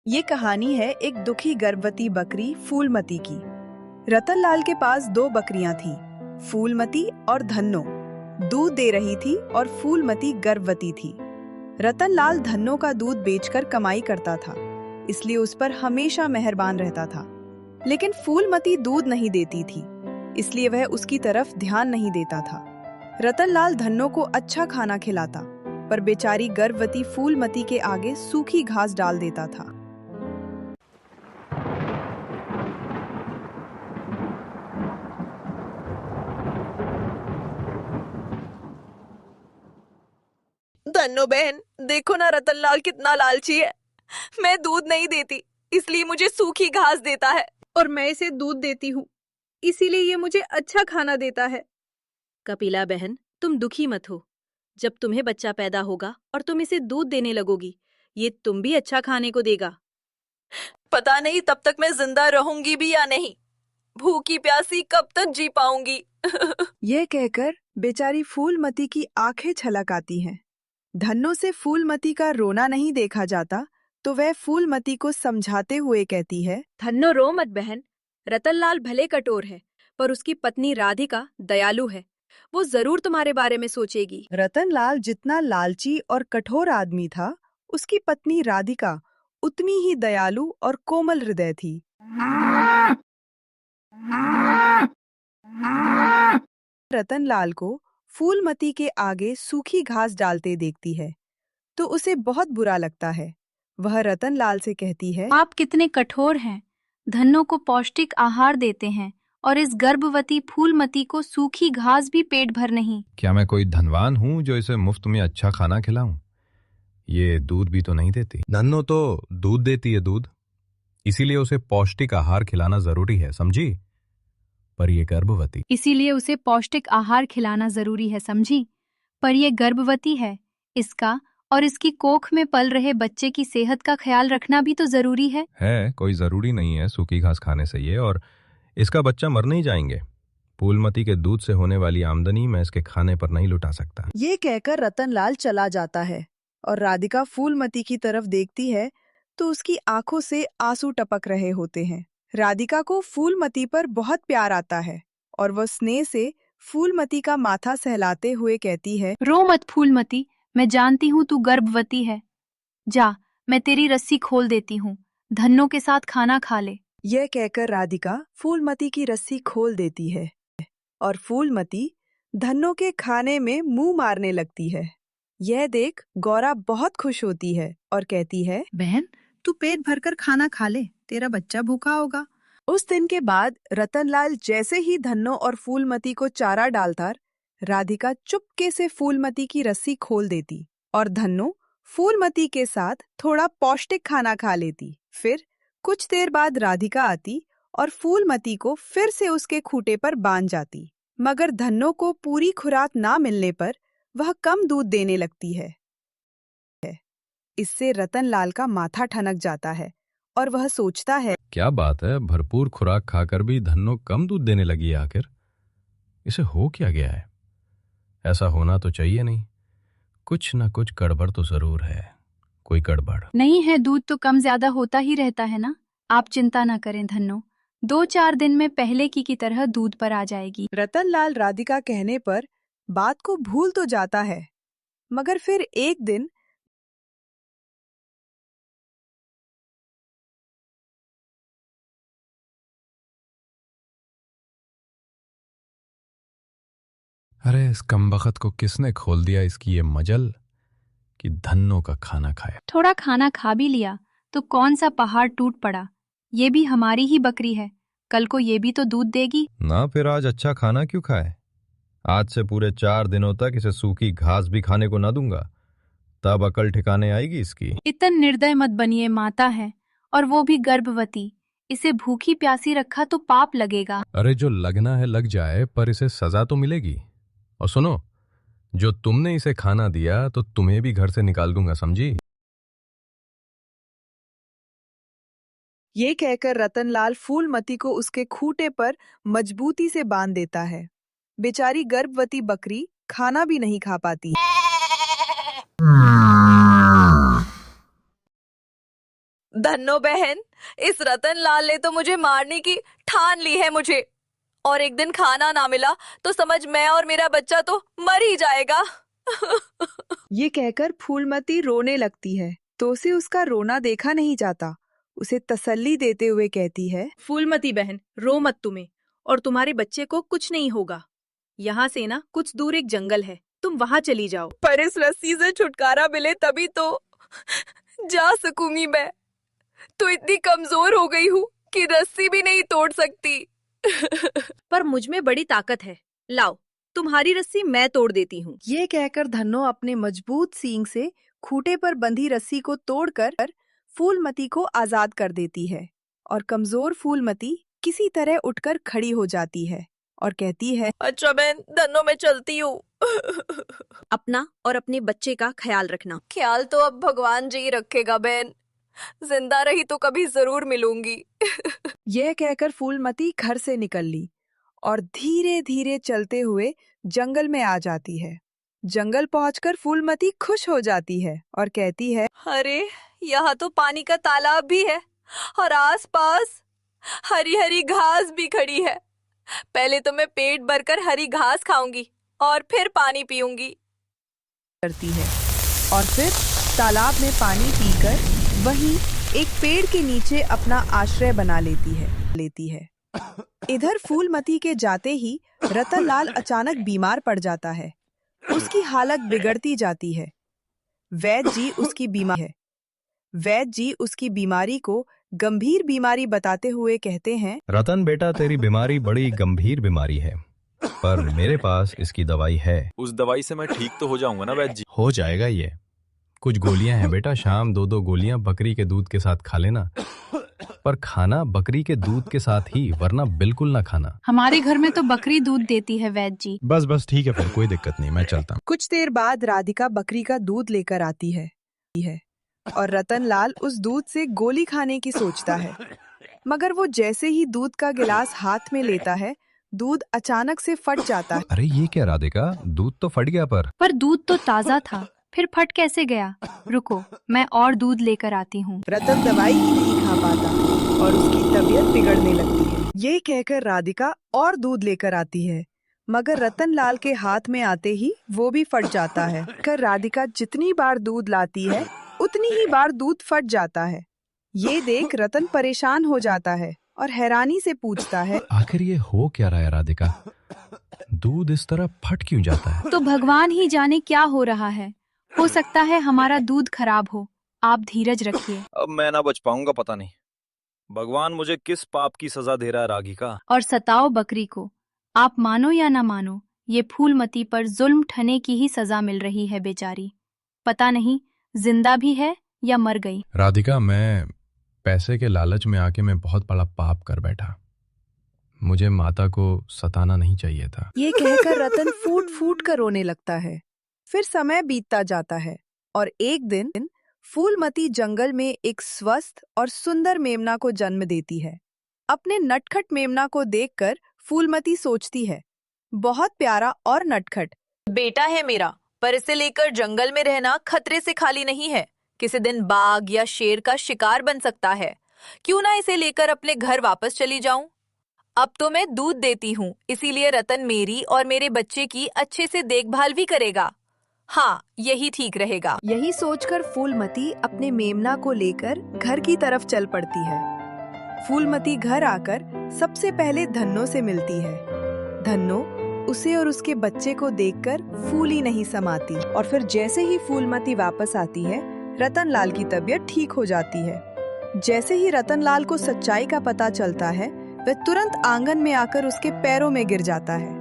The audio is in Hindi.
ये कहानी है एक दुखी गर्भवती बकरी फूलमती की। रतनलाल के पास दो बकरियां थीं, फूलमती और धन्नो। दूध दे रही थी और फूलमती गर्भवती थी। रतनलाल धन्नो का दूध बेचकर कमाई करता था, इसलिए उस पर हमेशा मेहरबान रहता था। लेकिन फूलमती दूध नहीं देती थी, इसलिए वह उसकी तरफ ध्यान नहीं देता था। रतनलाल धन्नो को अच्छा खाना खिलाता, पर बेचारी गर्भवती फूलमती के आगे सूखी घास डाल देता था। धन्नो बहन, देखो ना रतनलाल कितना लालची है। मैं दूध नहीं देती, इसलिए मुझे सूखी घास देता है, और मैं इसे दूध देती हूँ, इसीलिए ये मुझे अच्छा खाना देता है। कपिला बहन, तुम दुखी मत हो। जब तुम्हें बच्चा पैदा होगा और तुम इसे दूध देने लगोगी, ये तुम भी अच्छा खाने को देगा। पता नहीं तब तक मैं जिंदा रहूंगी भी या नहीं। भूखी प्यासी कब तक जी पाऊंगी। ये कहकर बेचारी फूलमती की आंखें छलक आती हैं। धन्नो से फूलमती का रोना नहीं देखा जाता, तो वह फूलमती को समझाते हुए कहती है, धन्नो, रो मत बहन। रतनलाल भले कठोर है, पर उसकी पत्नी राधिका दयालु है। वो जरूर तुम्हारे बारे में सोचेगी। रतनलाल जितना लालची और कठोर आदमी था, उसकी पत्नी राधिका उतनी ही दयालु और कोमल हृदय थी। रतनलाल को फूलमती के आगे सूखी घास डालते देखती है, तो उसे बहुत बुरा लगता है। वह रतनलाल से कहती है, आप कितने कठोर हैं। धन्नो को पौष्टिक आहार देते हैं और इस गर्भवती फूलमती को सूखी घास भी पेट भर नहीं। क्या मैं कोई धनवान हूँ जो इसे मुफ्त में अच्छा खाना खिलाऊं? ये दूध भी तो नहीं देती। धन्नो तो दूध देती है दूध, इसीलिए उसे पौष्टिक आहार खिलाना जरूरी है, समझी? पर ये गर्भवती। इसीलिए उसे पौष्टिक आहार खिलाना जरूरी है, समझी? पर ये गर्भवती है। इसका और इसकी कोख में पल रहे बच्चे की सेहत का ख्याल रखना भी तो जरूरी है। कोई जरूरी नहीं है सूखी घास खाने से ये और इसका बच्चा मर नहीं जाएंगे। फूलमती के दूध से होने वाली आमदनी मैं इसके खाने पर नहीं लुटा सकता। ये कहकर रतनलाल चला जाता है और राधिका फूलमती की तरफ देखती है, तो उसकी आंखों से आंसू टपक रहे होते हैं। राधिका को फूलमती पर बहुत प्यार आता है और वह स्नेह से फूलमती का माथा सहलाते हुए कहती है, रो मत फूलमती, मैं जानती हूँ तू गर्भवती है। जा, मैं तेरी रस्सी खोल देती हूँ। धन्नो के साथ खाना खा ले। यह कहकर राधिका फूलमती की रस्सी खोल देती है और फूलमती धन्नो के खाने में मुंह मारने लगती है। यह देख गौरा बहुत खुश होती है और कहती है, बहन, तू पेट भरकर खाना खा ले, तेरा बच्चा भूखा होगा। उस दिन के बाद रतनलाल जैसे ही धन्नो और फूलमती को चारा डालता, राधिका चुपके से फूलमती की रस्सी खोल देती और धन्नो फूलमती के साथ थोड़ा पौष्टिक खाना खा लेती। फिर कुछ देर बाद राधिका आती और फूलमती को फिर से उसके खूंटे पर बांध जाती। मगर धन्नो को पूरी खुराक ना मिलने पर वह कम दूध देने लगती है। इससे रतनलाल का माथा ठनक जाता है और वह सोचता है, क्या बात है, भरपूर खुराक खाकर भी धन्नो कम दूध देने लगी है आखिर। इसे हो क्या गया है? ऐसा होना तो चाहिए नहीं। कुछ न कुछ गड़बड़ तो जरूर है। कोई गड़बड़ नहीं है, दूध तो कम ज्यादा होता ही रहता है ना। आप चिंता न करें धन्नो, 2-4 दिन में पहले की तरह दूध पर आ जाएगी। रतनलाल राधिका कहने पर बात को भूल तो जाता है, मगर फिर एक दिन अरे इस कमबख्त को किसने खोल दिया इसकी ये मजल कि धन्नो का खाना खाए। थोड़ा खाना खा भी लिया तो कौन सा पहाड़ टूट पड़ा। ये भी हमारी ही बकरी है, कल को ये भी तो दूध देगी ना। फिर आज अच्छा खाना क्यों खाए? आज से पूरे 4 दिनों तक इसे सूखी घास भी खाने को ना दूंगा, तब अकल ठिकाने आएगी इसकी। इतना निर्दय मत बनिए, माता है और वो भी गर्भवती। इसे भूखी प्यासी रखा तो पाप लगेगा। अरे जो लगना है लग जाए, पर इसे सजा तो मिलेगी। और सुनो, जो तुमने इसे खाना दिया तो तुम्हें भी घर से निकाल दूंगा, समझी? ये कहकर रतनलाल फूलमती को उसके खूंटे पर मजबूती से बांध देता है। बेचारी गर्भवती बकरी खाना भी नहीं खा पाती। धन्नो बहन, इस रतन लाल ने तो मुझे मारने की ठान ली है मुझे, और एक दिन खाना ना मिला तो समझ मैं और मेरा बच्चा तो मर ही जाएगा। ये कहकर फूलमती रोने लगती है तो उसे उसका रोना देखा नहीं जाता। उसे तसल्ली देते हुए कहती है, फूलमती बहन, रो मत तुम्हें, और तुम्हारे बच्चे को कुछ नहीं होगा। यहाँ से ना कुछ दूर एक जंगल है, तुम वहाँ चली जाओ। पर इस रस्सी से छुटकारा मिले तभी तो जा सकूंगी मैं। तो इतनी कमजोर हो गई हूँ कि रस्सी भी नहीं तोड़ सकती। पर मुझ में बड़ी ताकत है, लाओ तुम्हारी रस्सी मैं तोड़ देती हूँ। ये कहकर धन्नो अपने मजबूत सींग से खूंटे पर बंधी रस्सी को तोड़कर फूलमती को आजाद कर देती है और कमजोर फूलमती किसी तरह उठकर खड़ी हो जाती है और कहती है, अच्छा बहन, धन्नो मैं चलती हूँ। अपना और अपने बच्चे का ख्याल रखना। ख्याल तो अब भगवान जी रखेगा बहन, जिंदा रही तो कभी जरूर मिलूंगी। यह कहकर फूलमती घर से निकल ली और धीरे धीरे चलते हुए जंगल में आ जाती है। जंगल पहुंचकर फूलमती खुश हो जाती है और कहती है, अरे यहाँ तो पानी का तालाब भी है और आसपास हरी हरी घास भी खड़ी है। पहले तो मैं पेट भरकर हरी घास खाऊंगी और फिर पानी पीऊंगी। करती है और फिर तालाब में पानी पीकर वहीं एक पेड़ के नीचे अपना आश्रय बना लेती है। इधर फूलमती के जाते ही रतनलाल अचानक बीमार पड़ जाता है। उसकी हालत बिगड़ती जाती है। वैद्य जी उसकी बीमारी को गंभीर बीमारी बताते हुए कहते हैं, रतन बेटा, तेरी बीमारी बड़ी गंभीर बीमारी है, पर मेरे पास इसकी दवाई है। उस दवाई से मैं ठीक तो हो जाऊंगा ना वैद्य जी? हो जाएगा ये। कुछ गोलियां हैं बेटा, शाम 2-2 गोलियां बकरी के दूध के साथ खा लेना, पर खाना बकरी के दूध के साथ ही, वरना बिल्कुल ना खाना। हमारे घर में तो बकरी दूध देती है वैद्य जी। बस ठीक है, फिर कोई दिक्कत नहीं, मैं चलता हूँ। कुछ देर बाद राधिका बकरी का दूध लेकर आती है और रतनलाल उस दूध से गोली खाने की सोचता है, मगर वो जैसे ही दूध का गिलास हाथ में लेता है, दूध अचानक से फट जाता है। अरे ये क्या राधिका, दूध तो फट गया। पर दूध तो ताजा था, फिर फट कैसे गया? रुको, मैं और दूध लेकर आती हूँ। रतन दवाई ही नहीं खा पाता और उसकी तबीयत बिगड़ने लगती है। ये कहकर राधिका और दूध लेकर आती है, मगर रतनलाल के हाथ में आते ही वो भी फट जाता है। कर राधिका जितनी बार दूध लाती है उतनी ही बार दूध फट जाता है। ये देख रतन परेशान हो जाता है और हैरानी से पूछता है, आखिर ये हो क्या रहा है राधिका, दूध इस तरह फट क्यों जाता है? तो भगवान ही जाने क्या हो रहा है। हो सकता है हमारा दूध खराब हो, आप धीरज रखिए। अब मैं ना बच पाऊंगा, पता नहीं भगवान मुझे किस पाप की सजा दे रहा है राधिका। और सताओ बकरी को, आप मानो या ना मानो, ये फूलमती पर जुल्म ठने की ही सजा मिल रही है बेचारी। पता नहीं जिंदा भी है या मर गई। राधिका, मैं पैसे के लालच में आके मैं बहुत बड़ा पाप कर बैठा। मुझे माता को सताना नहीं चाहिए था। ये कहकर रतन फूट फूट कर रोने लगता है। फिर समय बीतता जाता है और एक दिन फूलमती जंगल में एक स्वस्थ और सुंदर मेमना को जन्म देती है। अपने नटखट मेमना को देखकर फूलमती सोचती है, बहुत प्यारा और नटखट बेटा है मेरा, पर इसे लेकर जंगल में रहना खतरे से खाली नहीं है। किसी दिन बाघ या शेर का शिकार बन सकता है। क्यों ना इसे लेकर अपने घर वापस चली जाऊं? अब तो मैं दूध देती हूँ, इसीलिए रतन मेरी और मेरे बच्चे की अच्छे से देखभाल भी करेगा। हाँ, यही ठीक रहेगा। यही सोचकर फूलमती अपने मेमना को लेकर घर की तरफ चल पड़ती है। फूलमती घर आकर सबसे पहले धन्नो से मिलती है। धन्नो उसे और उसके बच्चे को देखकर फूल ही नहीं समाती और फिर जैसे ही फूलमती वापस आती है, रतनलाल की तबीयत ठीक हो जाती है। जैसे ही रतनलाल को सच्चाई का पता चलता है, वह तुरंत आंगन में आकर उसके पैरों में गिर जाता है